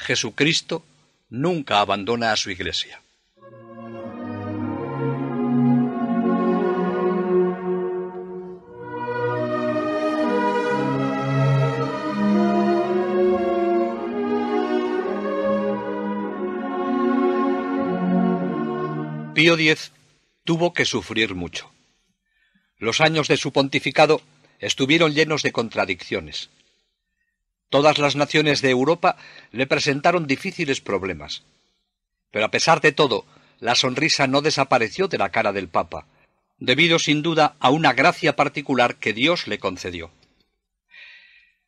Jesucristo nunca abandona a su Iglesia. Pío X tuvo que sufrir mucho. Los años de su pontificado estuvieron llenos de contradicciones. Todas las naciones de Europa le presentaron difíciles problemas. Pero a pesar de todo, la sonrisa no desapareció de la cara del Papa, debido sin duda a una gracia particular que Dios le concedió.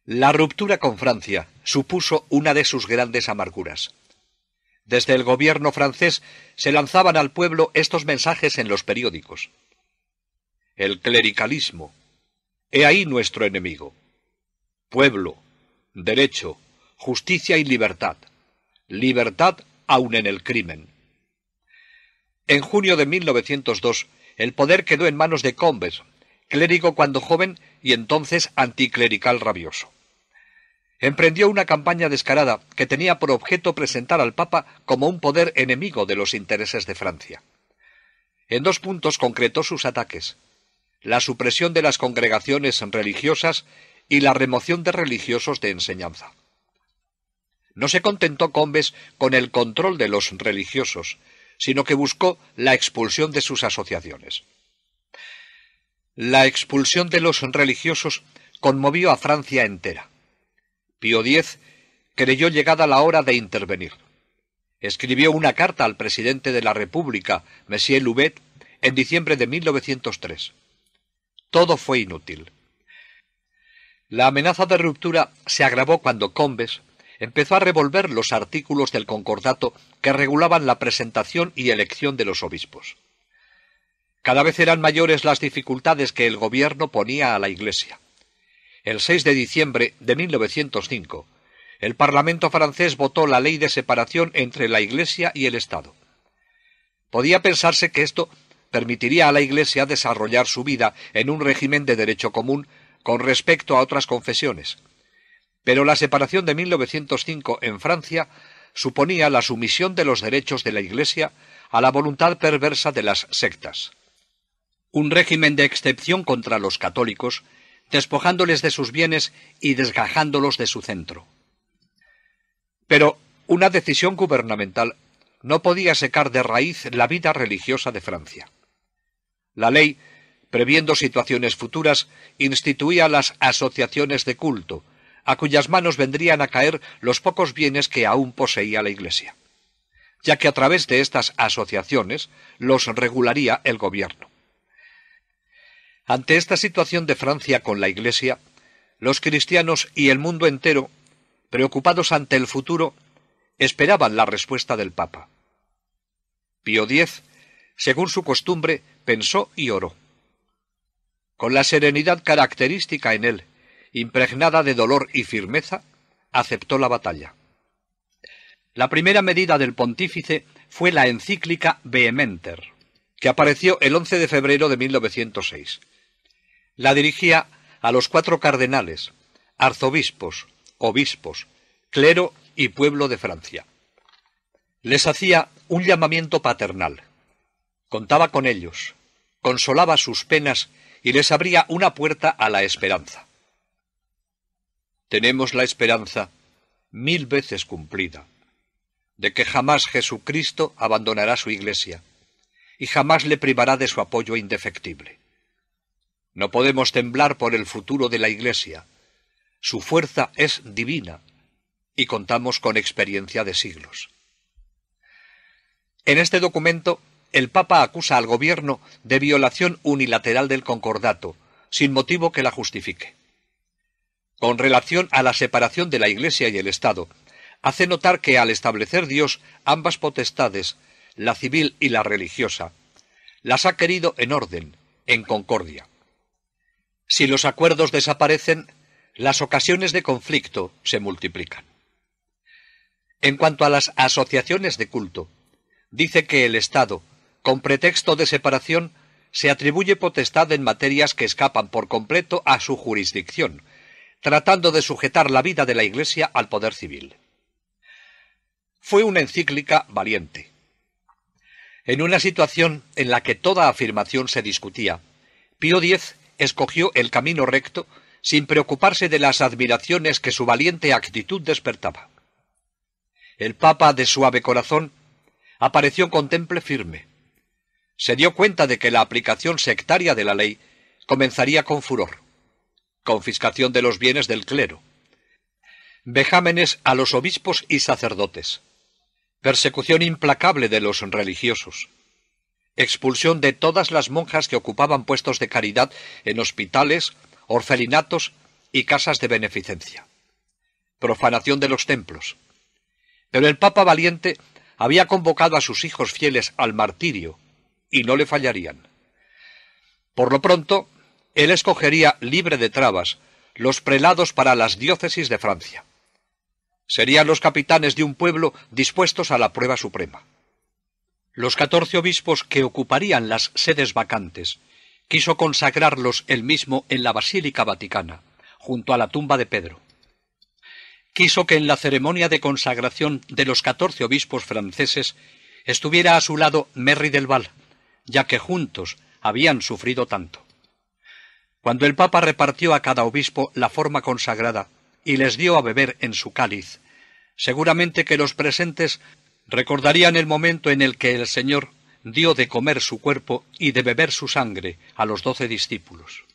La ruptura con Francia supuso una de sus grandes amarguras. Desde el gobierno francés se lanzaban al pueblo estos mensajes en los periódicos. El clericalismo. He ahí nuestro enemigo. Pueblo, derecho, justicia y libertad. Libertad aun en el crimen. En junio de 1902, el poder quedó en manos de Combes, clérigo cuando joven y entonces anticlerical rabioso. Emprendió una campaña descarada que tenía por objeto presentar al Papa como un poder enemigo de los intereses de Francia. En 2 puntos concretó sus ataques: la supresión de las congregaciones religiosas y la remoción de religiosos de enseñanza. No se contentó Combes con el control de los religiosos, sino que buscó la expulsión de sus asociaciones. La expulsión de los religiosos conmovió a Francia entera. Pío X creyó llegada la hora de intervenir. Escribió una carta al presidente de la República, Monsieur Loubet, en diciembre de 1903. Todo fue inútil. La amenaza de ruptura se agravó cuando Combes empezó a revolver los artículos del concordato que regulaban la presentación y elección de los obispos. Cada vez eran mayores las dificultades que el gobierno ponía a la Iglesia. El 6 de diciembre de 1905, el Parlamento francés votó la ley de separación entre la Iglesia y el Estado. Podía pensarse que esto permitiría a la Iglesia desarrollar su vida en un régimen de derecho común con respecto a otras confesiones. Pero la separación de 1905 en Francia suponía la sumisión de los derechos de la Iglesia a la voluntad perversa de las sectas. Un régimen de excepción contra los católicos, despojándoles de sus bienes y desgajándolos de su centro. Pero una decisión gubernamental no podía secar de raíz la vida religiosa de Francia. La ley, previendo situaciones futuras, instituía las asociaciones de culto, a cuyas manos vendrían a caer los pocos bienes que aún poseía la Iglesia, ya que a través de estas asociaciones los regularía el gobierno. Ante esta situación de Francia con la Iglesia, los cristianos y el mundo entero, preocupados ante el futuro, esperaban la respuesta del Papa. Pío X, según su costumbre, pensó y oró. Con la serenidad característica en él, impregnada de dolor y firmeza, aceptó la batalla. La primera medida del pontífice fue la encíclica Vehementer, que apareció el 11 de febrero de 1906. La dirigía a los 4 cardenales, arzobispos, obispos, clero y pueblo de Francia. Les hacía un llamamiento paternal. Contaba con ellos, consolaba sus penas y les abría una puerta a la esperanza. Tenemos la esperanza, 1000 veces cumplida, de que jamás Jesucristo abandonará su Iglesia y jamás le privará de su apoyo indefectible. No podemos temblar por el futuro de la Iglesia. Su fuerza es divina y contamos con experiencia de siglos. En este documento, el Papa acusa al gobierno de violación unilateral del concordato, sin motivo que la justifique. Con relación a la separación de la Iglesia y el Estado, hace notar que al establecer Dios ambas potestades, la civil y la religiosa, las ha querido en orden, en concordia. Si los acuerdos desaparecen, las ocasiones de conflicto se multiplican. En cuanto a las asociaciones de culto, dice que el Estado, con pretexto de separación, se atribuye potestad en materias que escapan por completo a su jurisdicción, tratando de sujetar la vida de la Iglesia al poder civil. fue una encíclica valiente. En una situación en la que toda afirmación se discutía, Pío X escogió el camino recto sin preocuparse de las admiraciones que su valiente actitud despertaba. El Papa de suave corazón apareció con temple firme. Se dio cuenta de que la aplicación sectaria de la ley comenzaría con furor. Confiscación de los bienes del clero, vejámenes a los obispos y sacerdotes, persecución implacable de los religiosos, expulsión de todas las monjas que ocupaban puestos de caridad en hospitales, orfelinatos y casas de beneficencia, profanación de los templos. Pero el Papa valiente había convocado a sus hijos fieles al martirio, y no le fallarían. Por lo pronto, él escogería, libre de trabas, los prelados para las diócesis de Francia. Serían los capitanes de un pueblo dispuestos a la prueba suprema. Los 14 obispos que ocuparían las sedes vacantes, quiso consagrarlos él mismo en la Basílica Vaticana, junto a la tumba de Pedro. Quiso que en la ceremonia de consagración de los 14 obispos franceses estuviera a su lado Merry del Val, ya que juntos habían sufrido tanto. Cuando el Papa repartió a cada obispo la forma consagrada y les dio a beber en su cáliz, seguramente que los presentes recordarían el momento en el que el Señor dio de comer su cuerpo y de beber su sangre a los 12 discípulos.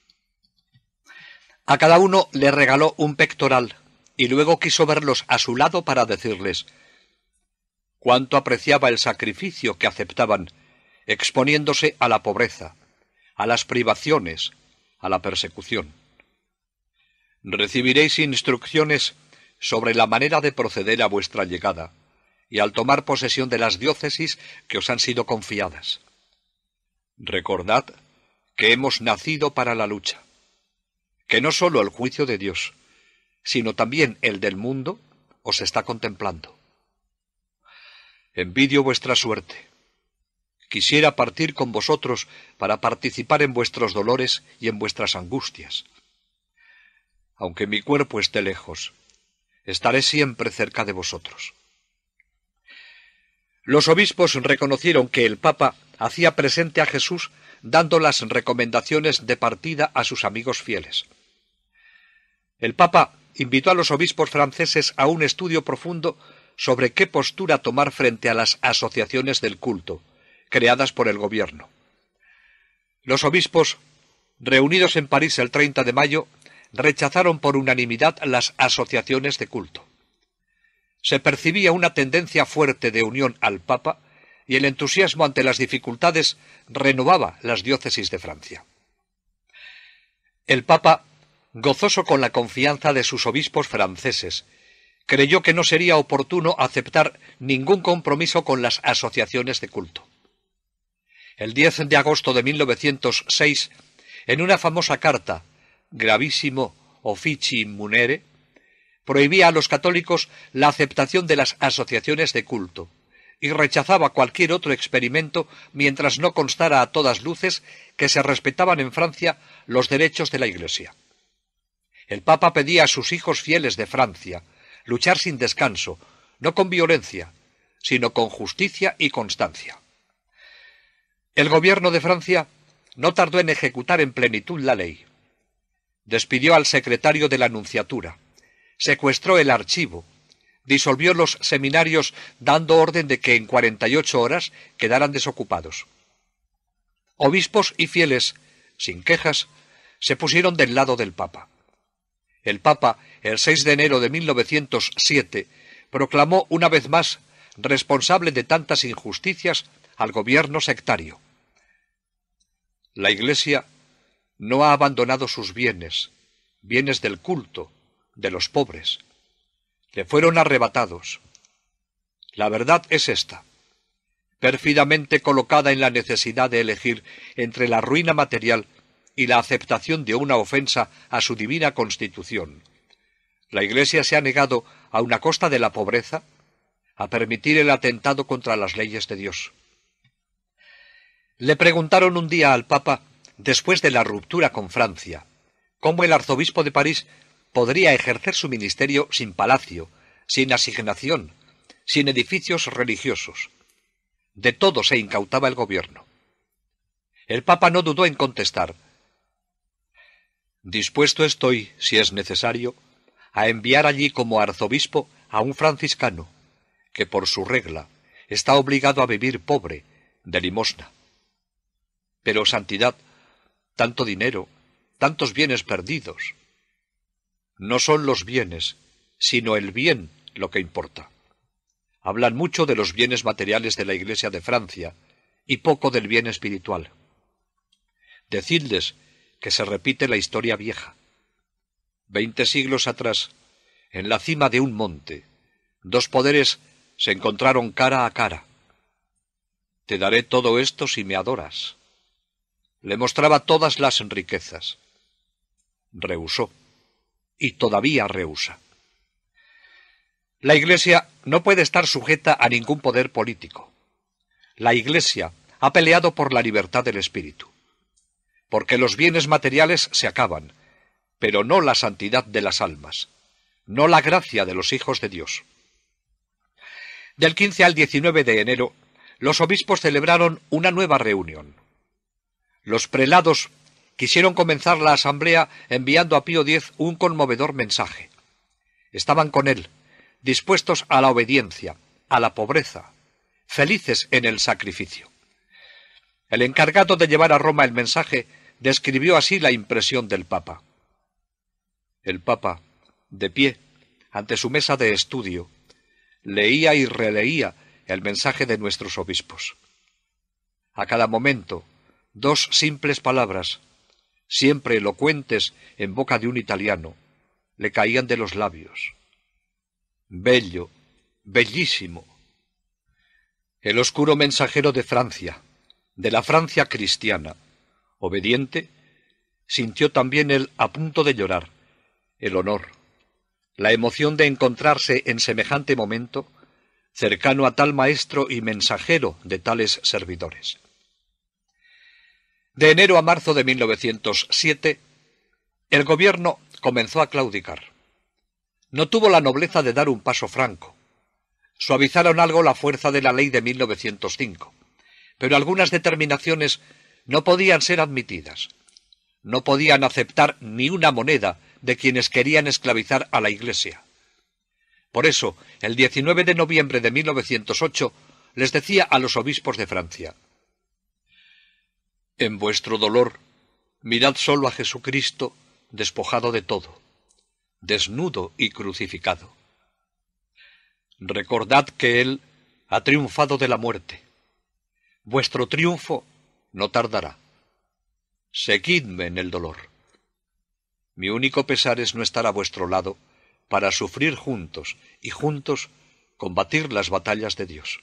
A cada uno le regaló un pectoral y luego quiso verlos a su lado para decirles cuánto apreciaba el sacrificio que aceptaban, exponiéndose a la pobreza, a las privaciones, a la persecución. Recibiréis instrucciones sobre la manera de proceder a vuestra llegada y al tomar posesión de las diócesis que os han sido confiadas. Recordad que hemos nacido para la lucha, que no sólo el juicio de Dios, sino también el del mundo os está contemplando. Envidio vuestra suerte. Quisiera partir con vosotros para participar en vuestros dolores y en vuestras angustias. Aunque mi cuerpo esté lejos, estaré siempre cerca de vosotros. Los obispos reconocieron que el Papa hacía presente a Jesús dando las recomendaciones de partida a sus amigos fieles. El Papa invitó a los obispos franceses a un estudio profundo sobre qué postura tomar frente a las asociaciones del culto, creadas por el gobierno. Los obispos, reunidos en París el 30 de mayo, rechazaron por unanimidad las asociaciones de culto. Se percibía una tendencia fuerte de unión al Papa y el entusiasmo ante las dificultades renovaba las diócesis de Francia. El Papa, gozoso con la confianza de sus obispos franceses, creyó que no sería oportuno aceptar ningún compromiso con las asociaciones de culto. El 10 de agosto de 1906, en una famosa carta, Gravissimo Officii Munere, prohibía a los católicos la aceptación de las asociaciones de culto y rechazaba cualquier otro experimento mientras no constara a todas luces que se respetaban en Francia los derechos de la Iglesia. El Papa pedía a sus hijos fieles de Francia luchar sin descanso, no con violencia, sino con justicia y constancia. El gobierno de Francia no tardó en ejecutar en plenitud la ley. Despidió al secretario de la Nunciatura, secuestró el archivo, disolvió los seminarios dando orden de que en 48 horas quedaran desocupados. Obispos y fieles, sin quejas, se pusieron del lado del Papa. El Papa, el 6 de enero de 1907, proclamó una vez más responsable de tantas injusticias al gobierno sectario. La Iglesia no ha abandonado sus bienes, bienes del culto, de los pobres. Le fueron arrebatados. La verdad es esta, pérfidamente colocada en la necesidad de elegir entre la ruina material y la aceptación de una ofensa a su divina constitución. La Iglesia se ha negado, aun a costa de la pobreza, a permitir el atentado contra las leyes de Dios. Le preguntaron un día al Papa, después de la ruptura con Francia, cómo el arzobispo de París podría ejercer su ministerio sin palacio, sin asignación, sin edificios religiosos. De todo se incautaba el gobierno. El Papa no dudó en contestar: dispuesto estoy, si es necesario, a enviar allí como arzobispo a un franciscano, que por su regla está obligado a vivir pobre, de limosna. Pero, santidad, tanto dinero, tantos bienes perdidos. No son los bienes, sino el bien lo que importa. Hablan mucho de los bienes materiales de la Iglesia de Francia y poco del bien espiritual. Decidles que se repite la historia vieja. 20 siglos atrás, en la cima de un monte, dos poderes se encontraron cara a cara. Te daré todo esto si me adoras. Le mostraba todas las riquezas. Rehusó, y todavía rehúsa. La Iglesia no puede estar sujeta a ningún poder político. La Iglesia ha peleado por la libertad del espíritu, porque los bienes materiales se acaban, pero no la santidad de las almas, no la gracia de los hijos de Dios. Del 15 al 19 de enero, los obispos celebraron una nueva reunión. Los prelados quisieron comenzar la asamblea enviando a Pío X un conmovedor mensaje. Estaban con él, dispuestos a la obediencia, a la pobreza, felices en el sacrificio. El encargado de llevar a Roma el mensaje describió así la impresión del Papa. El Papa, de pie, ante su mesa de estudio, leía y releía el mensaje de nuestros obispos. A cada momento, dos simples palabras, siempre elocuentes en boca de un italiano, le caían de los labios. Bello, bellísimo. El oscuro mensajero de Francia, de la Francia cristiana, obediente, sintió también él a punto de llorar el honor, la emoción de encontrarse en semejante momento cercano a tal maestro y mensajero de tales servidores. De enero a marzo de 1907, el gobierno comenzó a claudicar. No tuvo la nobleza de dar un paso franco. Suavizaron algo la fuerza de la ley de 1905, pero algunas determinaciones no podían ser admitidas. No podían aceptar ni una moneda de quienes querían esclavizar a la Iglesia. Por eso, el 19 de noviembre de 1908, les decía a los obispos de Francia: en vuestro dolor, mirad solo a Jesucristo despojado de todo, desnudo y crucificado. Recordad que Él ha triunfado de la muerte. Vuestro triunfo no tardará. Seguidme en el dolor. Mi único pesar es no estar a vuestro lado para sufrir juntos y juntos combatir las batallas de Dios.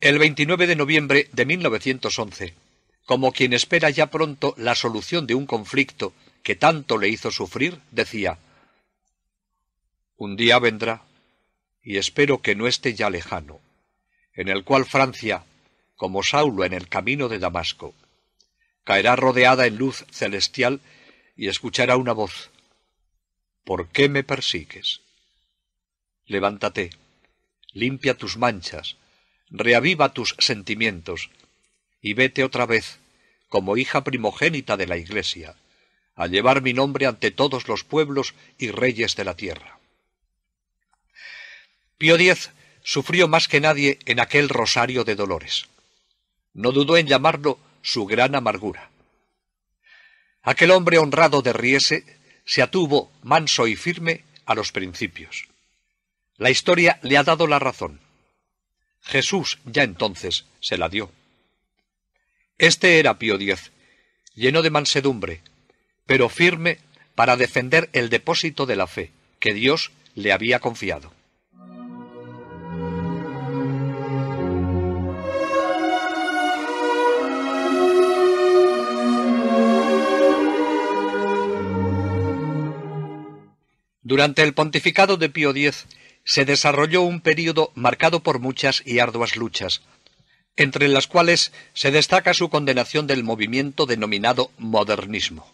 El 29 de noviembre de 1911, como quien espera ya pronto la solución de un conflicto que tanto le hizo sufrir, decía: un día vendrá, y espero que no esté ya lejano, en el cual Francia, como Saulo en el camino de Damasco, caerá rodeada en luz celestial y escuchará una voz: ¿por qué me persigues? Levántate, limpia tus manchas, reaviva tus sentimientos, y vete otra vez, como hija primogénita de la Iglesia, a llevar mi nombre ante todos los pueblos y reyes de la tierra. Pío X sufrió más que nadie en aquel rosario de dolores. No dudó en llamarlo su gran amargura. Aquel hombre honrado de Riese se atuvo, manso y firme, a los principios. La historia le ha dado la razón. Jesús ya entonces se la dio. Este era Pío X, lleno de mansedumbre, pero firme para defender el depósito de la fe que Dios le había confiado. Durante el pontificado de Pío X se desarrolló un período marcado por muchas y arduas luchas, entre las cuales se destaca su condenación del movimiento denominado modernismo.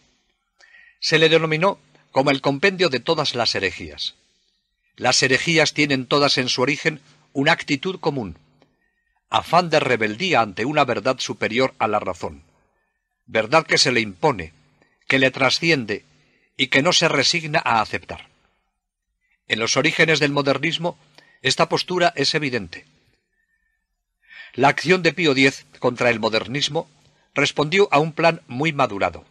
Se le denominó como el compendio de todas las herejías. Las herejías tienen todas en su origen una actitud común: afán de rebeldía ante una verdad superior a la razón, verdad que se le impone, que le trasciende y que no se resigna a aceptar. En los orígenes del modernismo, esta postura es evidente. La acción de Pío X contra el modernismo respondió a un plan muy madurado.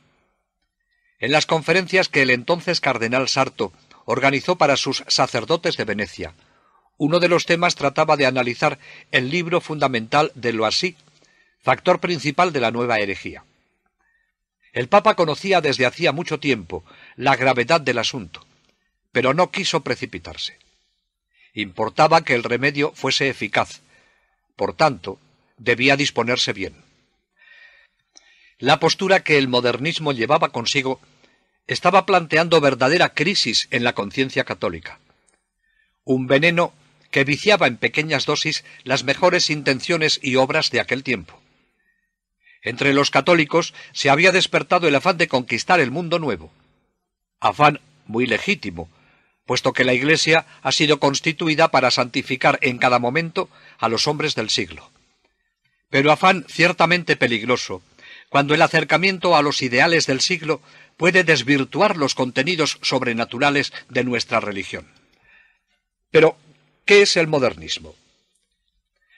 En las conferencias que el entonces cardenal Sarto organizó para sus sacerdotes de Venecia, uno de los temas trataba de analizar el libro fundamental de Loisy, factor principal de la nueva herejía. El Papa conocía desde hacía mucho tiempo la gravedad del asunto, pero no quiso precipitarse. Importaba que el remedio fuese eficaz, por tanto, debía disponerse bien. La postura que el modernismo llevaba consigo estaba planteando verdadera crisis en la conciencia católica. Un veneno que viciaba en pequeñas dosis las mejores intenciones y obras de aquel tiempo. Entre los católicos se había despertado el afán de conquistar el mundo nuevo. Afán muy legítimo, puesto que la Iglesia ha sido constituida para santificar en cada momento a los hombres del siglo. Pero afán ciertamente peligroso, cuando el acercamiento a los ideales del siglo puede desvirtuar los contenidos sobrenaturales de nuestra religión. Pero, ¿qué es el modernismo?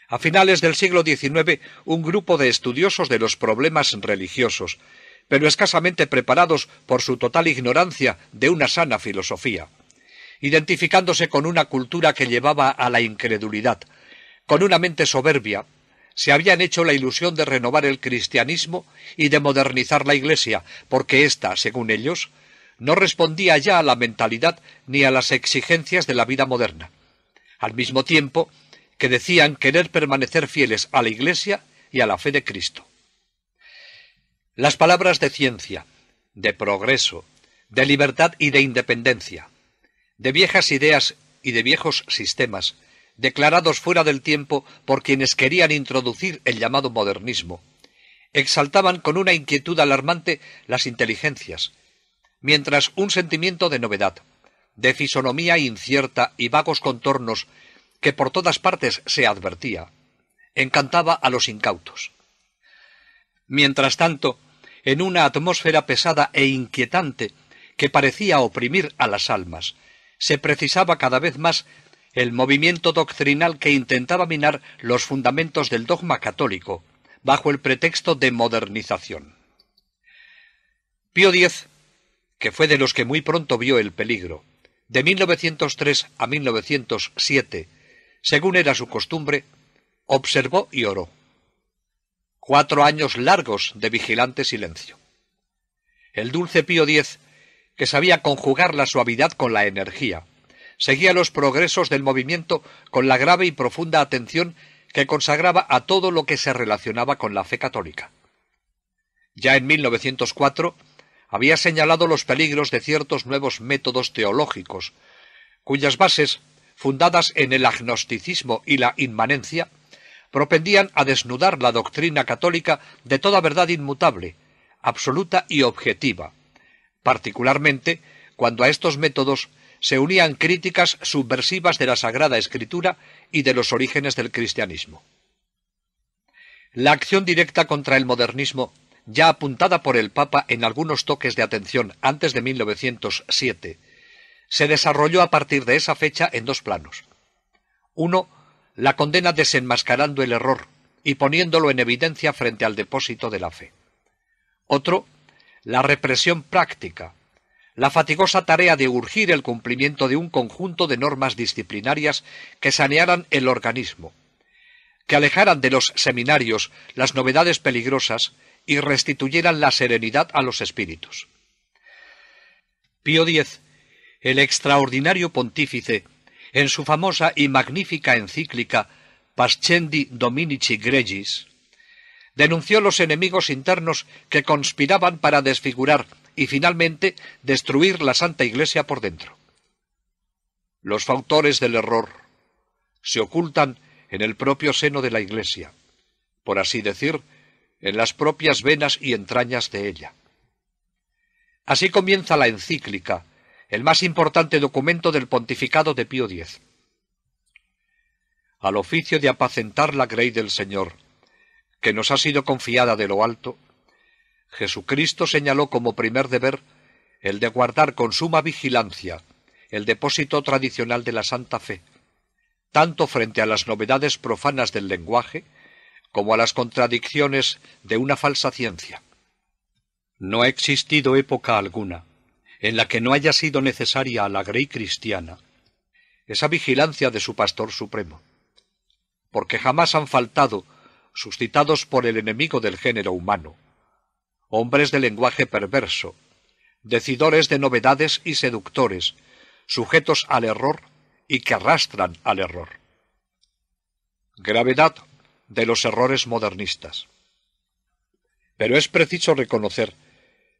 A finales del siglo XIX, un grupo de estudiosos de los problemas religiosos, pero escasamente preparados por su total ignorancia de una sana filosofía, identificándose con una cultura que llevaba a la incredulidad, con una mente soberbia, se habían hecho la ilusión de renovar el cristianismo y de modernizar la Iglesia, porque ésta, según ellos, no respondía ya a la mentalidad ni a las exigencias de la vida moderna, al mismo tiempo que decían querer permanecer fieles a la Iglesia y a la fe de Cristo. Las palabras de ciencia, de progreso, de libertad y de independencia, de viejas ideas y de viejos sistemas, declarados fuera del tiempo por quienes querían introducir el llamado modernismo, exaltaban con una inquietud alarmante las inteligencias, mientras un sentimiento de novedad, de fisonomía incierta y vagos contornos que por todas partes se advertía, encantaba a los incautos. Mientras tanto, en una atmósfera pesada e inquietante que parecía oprimir a las almas, se precisaba cada vez más el movimiento doctrinal que intentaba minar los fundamentos del dogma católico, bajo el pretexto de modernización. Pío X, que fue de los que muy pronto vio el peligro, de 1903 a 1907, según era su costumbre, observó y oró. 4 años largos de vigilante silencio. El dulce Pío X, que sabía conjugar la suavidad con la energía, seguía los progresos del movimiento con la grave y profunda atención que consagraba a todo lo que se relacionaba con la fe católica. Ya en 1904 había señalado los peligros de ciertos nuevos métodos teológicos, cuyas bases, fundadas en el agnosticismo y la inmanencia, propendían a desnudar la doctrina católica de toda verdad inmutable, absoluta y objetiva, particularmente cuando a estos métodos se unían críticas subversivas de la Sagrada Escritura y de los orígenes del cristianismo. La acción directa contra el modernismo, ya apuntada por el Papa en algunos toques de atención antes de 1907, se desarrolló a partir de esa fecha en 2 planos. Uno, la condena desenmascarando el error y poniéndolo en evidencia frente al depósito de la fe. Otro, la represión práctica, la fatigosa tarea de urgir el cumplimiento de un conjunto de normas disciplinarias que sanearan el organismo, que alejaran de los seminarios las novedades peligrosas y restituyeran la serenidad a los espíritus. Pío X, el extraordinario pontífice, en su famosa y magnífica encíclica Pascendi Dominici Gregis, denunció los enemigos internos que conspiraban para desfigurar y finalmente destruir la Santa Iglesia por dentro. Los fautores del error se ocultan en el propio seno de la Iglesia, por así decir, en las propias venas y entrañas de ella. Así comienza la encíclica, el más importante documento del pontificado de Pío X. Al oficio de apacentar la grey del Señor, que nos ha sido confiada de lo alto, Jesucristo señaló como primer deber el de guardar con suma vigilancia el depósito tradicional de la Santa Fe, tanto frente a las novedades profanas del lenguaje como a las contradicciones de una falsa ciencia. No ha existido época alguna en la que no haya sido necesaria a la grey cristiana esa vigilancia de su pastor supremo, porque jamás han faltado, suscitados por el enemigo del género humano, hombres de lenguaje perverso, decidores de novedades y seductores, sujetos al error y que arrastran al error. Gravedad de los errores modernistas. Pero es preciso reconocer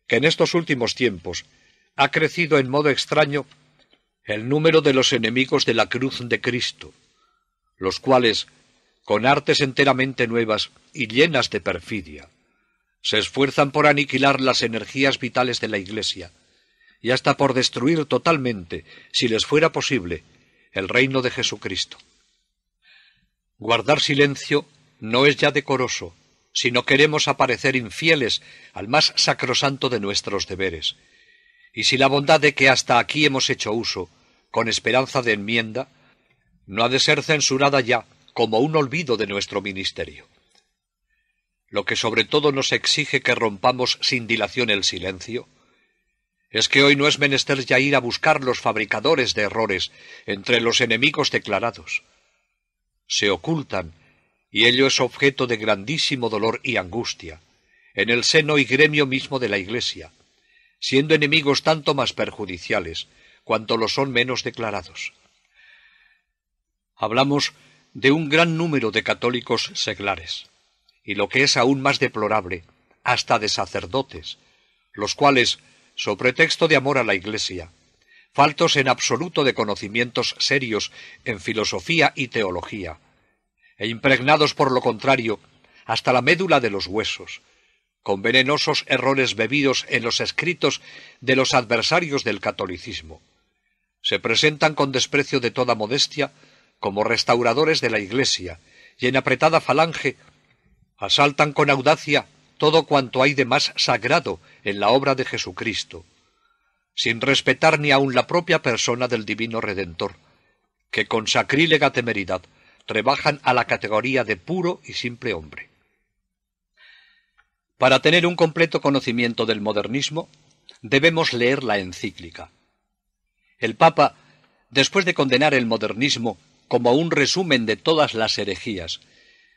que en estos últimos tiempos ha crecido en modo extraño el número de los enemigos de la cruz de Cristo, los cuales, con artes enteramente nuevas y llenas de perfidia, se esfuerzan por aniquilar las energías vitales de la Iglesia y hasta por destruir totalmente, si les fuera posible, el reino de Jesucristo. Guardar silencio no es ya decoroso, si no queremos aparecer infieles al más sacrosanto de nuestros deberes, y si la bondad de que hasta aquí hemos hecho uso, con esperanza de enmienda, no ha de ser censurada ya como un olvido de nuestro ministerio. Lo que sobre todo nos exige que rompamos sin dilación el silencio es que hoy no es menester ya ir a buscar los fabricadores de errores entre los enemigos declarados. Se ocultan, y ello es objeto de grandísimo dolor y angustia, en el seno y gremio mismo de la Iglesia, siendo enemigos tanto más perjudiciales cuanto lo son menos declarados. Hablamos de un gran número de católicos seglares, y lo que es aún más deplorable, hasta de sacerdotes, los cuales, so pretexto de amor a la Iglesia, faltos en absoluto de conocimientos serios en filosofía y teología, e impregnados por lo contrario hasta la médula de los huesos, con venenosos errores bebidos en los escritos de los adversarios del catolicismo, se presentan con desprecio de toda modestia como restauradores de la Iglesia, y en apretada falange asaltan con audacia todo cuanto hay de más sagrado en la obra de Jesucristo, sin respetar ni aun la propia persona del Divino Redentor, que con sacrílega temeridad rebajan a la categoría de puro y simple hombre. Para tener un completo conocimiento del modernismo, debemos leer la encíclica. El Papa, después de condenar el modernismo como un resumen de todas las herejías,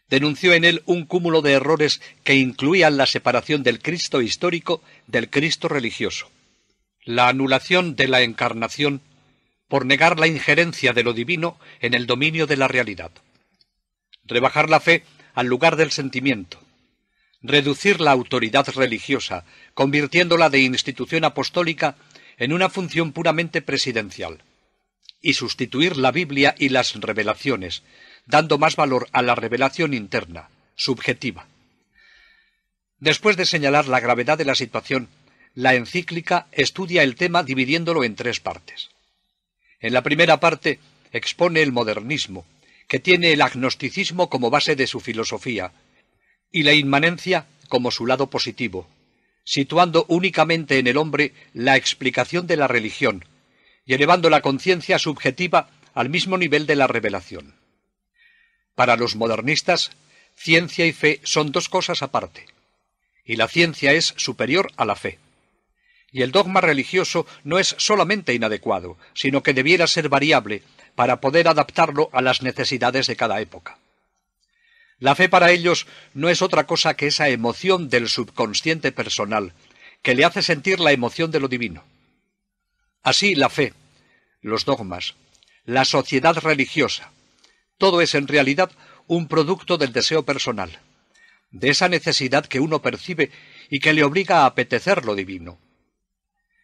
denunció en él un cúmulo de errores que incluían la separación del Cristo histórico del Cristo religioso, la anulación de la encarnación por negar la injerencia de lo divino en el dominio de la realidad, rebajar la fe al lugar del sentimiento, reducir la autoridad religiosa, convirtiéndola de institución apostólica en una función puramente presidencial, y sustituir la Biblia y las revelaciones, dando más valor a la revelación interna, subjetiva. Después de señalar la gravedad de la situación, la encíclica estudia el tema dividiéndolo en tres partes. En la primera parte expone el modernismo, que tiene el agnosticismo como base de su filosofía, y la inmanencia como su lado positivo, situando únicamente en el hombre la explicación de la religión, y elevando la conciencia subjetiva al mismo nivel de la revelación. Para los modernistas, ciencia y fe son dos cosas aparte, y la ciencia es superior a la fe. Y el dogma religioso no es solamente inadecuado, sino que debiera ser variable para poder adaptarlo a las necesidades de cada época. La fe para ellos no es otra cosa que esa emoción del subconsciente personal, que le hace sentir la emoción de lo divino. Así la fe, los dogmas, la sociedad religiosa, todo es en realidad un producto del deseo personal, de esa necesidad que uno percibe y que le obliga a apetecer lo divino.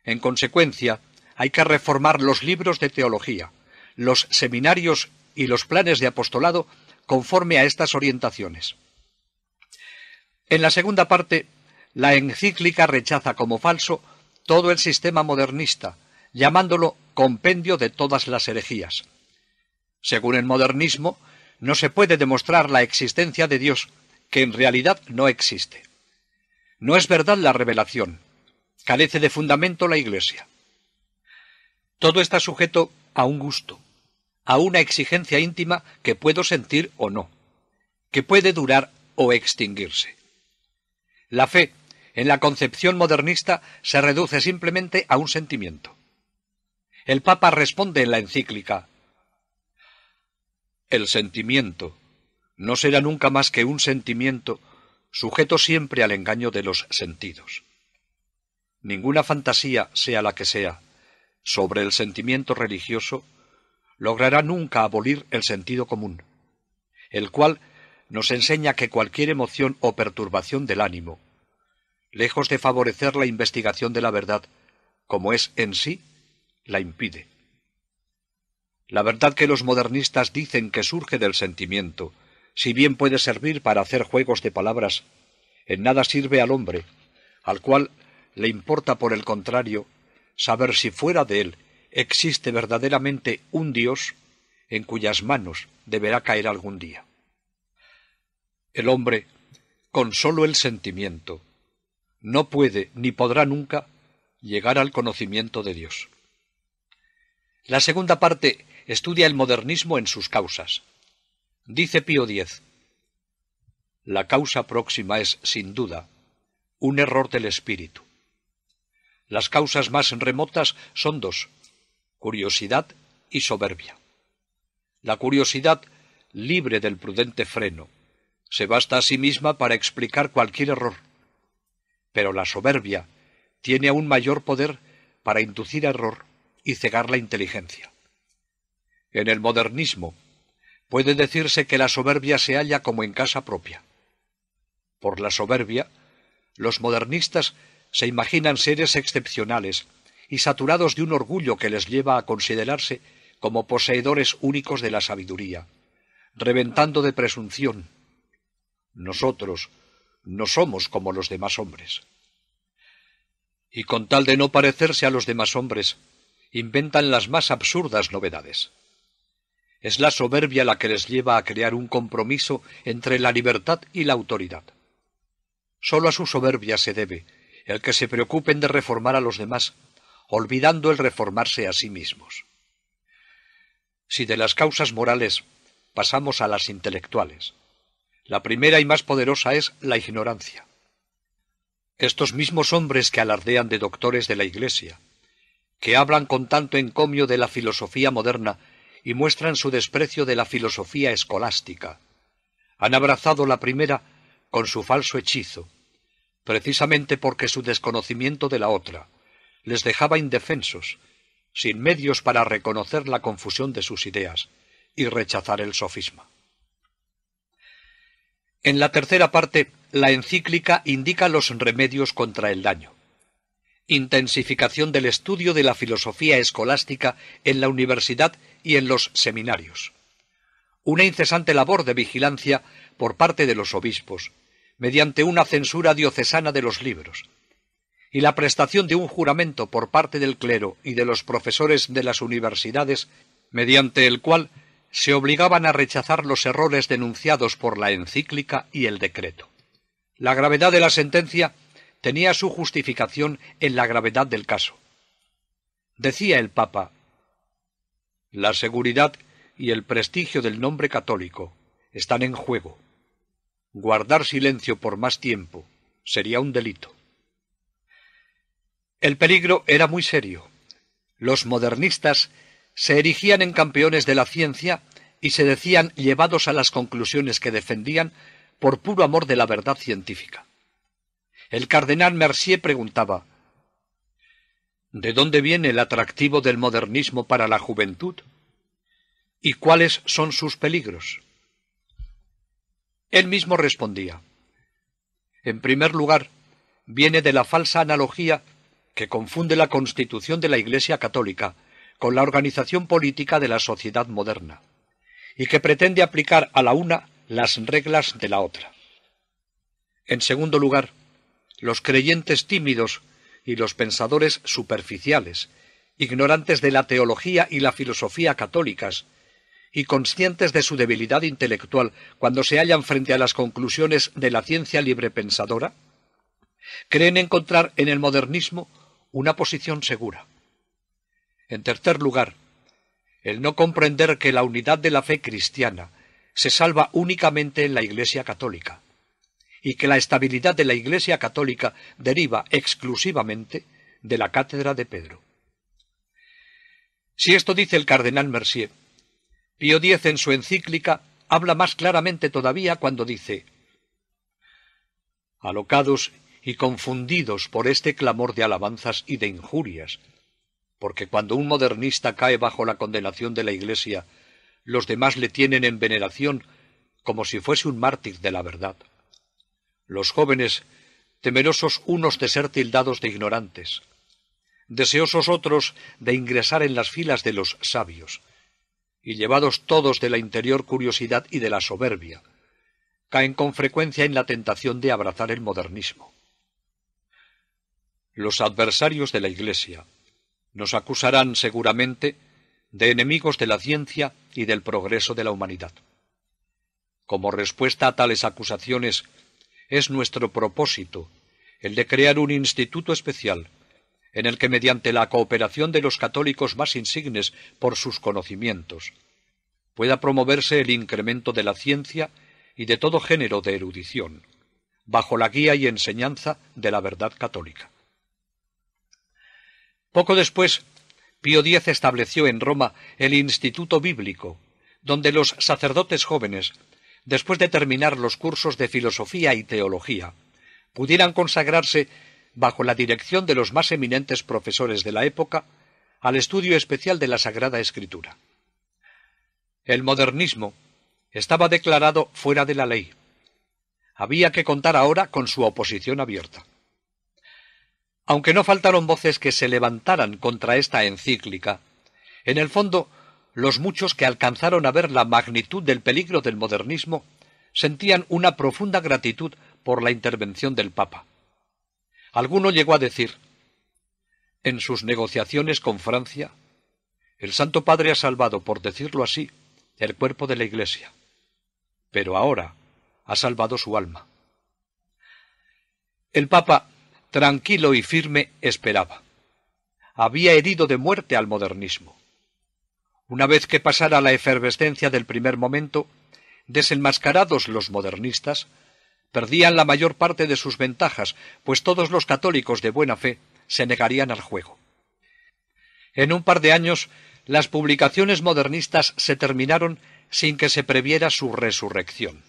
En consecuencia, hay que reformar los libros de teología, los seminarios y los planes de apostolado conforme a estas orientaciones. En la segunda parte, la encíclica rechaza como falso todo el sistema modernista, llamándolo compendio de todas las herejías. Según el modernismo, no se puede demostrar la existencia de Dios, que en realidad no existe. No es verdad la revelación. Carece de fundamento la Iglesia. Todo está sujeto a un gusto, a una exigencia íntima que puedo sentir o no, que puede durar o extinguirse. La fe, en la concepción modernista, se reduce simplemente a un sentimiento. El Papa responde en la encíclica: el sentimiento no será nunca más que un sentimiento sujeto siempre al engaño de los sentidos. Ninguna fantasía, sea la que sea, sobre el sentimiento religioso, logrará nunca abolir el sentido común, el cual nos enseña que cualquier emoción o perturbación del ánimo, lejos de favorecer la investigación de la verdad, como es en sí, la impide. La verdad que los modernistas dicen que surge del sentimiento, si bien puede servir para hacer juegos de palabras, en nada sirve al hombre, al cual le importa, por el contrario, saber si fuera de él existe verdaderamente un Dios en cuyas manos deberá caer algún día. El hombre, con sólo el sentimiento, no puede ni podrá nunca llegar al conocimiento de Dios. La segunda parte estudia el modernismo en sus causas. Dice Pío X: la causa próxima es, sin duda, un error del espíritu. Las causas más remotas son dos: curiosidad y soberbia. La curiosidad, libre del prudente freno, se basta a sí misma para explicar cualquier error, pero la soberbia tiene aún mayor poder para inducir a error y cegar la inteligencia. En el modernismo puede decirse que la soberbia se halla como en casa propia. Por la soberbia, los modernistas se imaginan seres excepcionales y saturados de un orgullo que les lleva a considerarse como poseedores únicos de la sabiduría, reventando de presunción. Nosotros no somos como los demás hombres. Y con tal de no parecerse a los demás hombres, inventan las más absurdas novedades. Es la soberbia la que les lleva a crear un compromiso entre la libertad y la autoridad. Sólo a su soberbia se debe el que se preocupen de reformar a los demás, olvidando el reformarse a sí mismos. Si de las causas morales pasamos a las intelectuales, la primera y más poderosa es la ignorancia. Estos mismos hombres que alardean de doctores de la Iglesia, que hablan con tanto encomio de la filosofía moderna y muestran su desprecio de la filosofía escolástica, han abrazado la primera con su falso hechizo, precisamente porque su desconocimiento de la otra les dejaba indefensos, sin medios para reconocer la confusión de sus ideas y rechazar el sofisma. En la tercera parte, la encíclica indica los remedios contra el daño. Intensificación del estudio de la filosofía escolástica en la universidad y en los seminarios. Una incesante labor de vigilancia por parte de los obispos, mediante una censura diocesana de los libros, y la prestación de un juramento por parte del clero y de los profesores de las universidades, mediante el cual se obligaban a rechazar los errores denunciados por la encíclica y el decreto. La gravedad de la sentencia tenía su justificación en la gravedad del caso. Decía el Papa: la seguridad y el prestigio del nombre católico están en juego. Guardar silencio por más tiempo sería un delito. El peligro era muy serio. Los modernistas se erigían en campeones de la ciencia y se decían llevados a las conclusiones que defendían por puro amor de la verdad científica. El cardenal Mercier preguntaba: ¿de dónde viene el atractivo del modernismo para la juventud? ¿Y cuáles son sus peligros? Él mismo respondía: en primer lugar, viene de la falsa analogía que confunde la constitución de la Iglesia católica con la organización política de la sociedad moderna, y que pretende aplicar a la una las reglas de la otra. En segundo lugar, los creyentes tímidos y los pensadores superficiales ignorantes de la teología y la filosofía católicas, y conscientes de su debilidad intelectual cuando se hallan frente a las conclusiones de la ciencia librepensadora, creen encontrar en el modernismo una posición segura. En tercer lugar, el no comprender que la unidad de la fe cristiana se salva únicamente en la Iglesia católica, y que la estabilidad de la Iglesia católica deriva exclusivamente de la cátedra de Pedro. Si esto dice el cardenal Mercier, Pío X en su encíclica habla más claramente todavía cuando dice: alocados y confundidos por este clamor de alabanzas y de injurias, porque cuando un modernista cae bajo la condenación de la Iglesia, los demás le tienen en veneración como si fuese un mártir de la verdad. Los jóvenes, temerosos unos de ser tildados de ignorantes, deseosos otros de ingresar en las filas de los sabios, y llevados todos de la interior curiosidad y de la soberbia, caen con frecuencia en la tentación de abrazar el modernismo. Los adversarios de la Iglesia nos acusarán seguramente de enemigos de la ciencia y del progreso de la humanidad. Como respuesta a tales acusaciones, es nuestro propósito el de crear un instituto especial en el que, mediante la cooperación de los católicos más insignes por sus conocimientos, pueda promoverse el incremento de la ciencia y de todo género de erudición, bajo la guía y enseñanza de la verdad católica. Poco después, Pío X estableció en Roma el Instituto Bíblico, donde los sacerdotes jóvenes, después de terminar los cursos de filosofía y teología, pudieran consagrarse, bajo la dirección de los más eminentes profesores de la época, al estudio especial de la Sagrada Escritura. El modernismo estaba declarado fuera de la ley. Había que contar ahora con su oposición abierta. Aunque no faltaron voces que se levantaran contra esta encíclica, en el fondo, los muchos que alcanzaron a ver la magnitud del peligro del modernismo sentían una profunda gratitud por la intervención del Papa. Alguno llegó a decir: en sus negociaciones con Francia, el Santo Padre ha salvado, por decirlo así, el cuerpo de la Iglesia, pero ahora ha salvado su alma. El Papa, tranquilo y firme, esperaba. Había herido de muerte al modernismo. Una vez que pasara la efervescencia del primer momento, desenmascarados los modernistas, perdían la mayor parte de sus ventajas, pues todos los católicos de buena fe se negarían al juego. En un par de años, las publicaciones modernistas se terminaron sin que se previera su resurrección.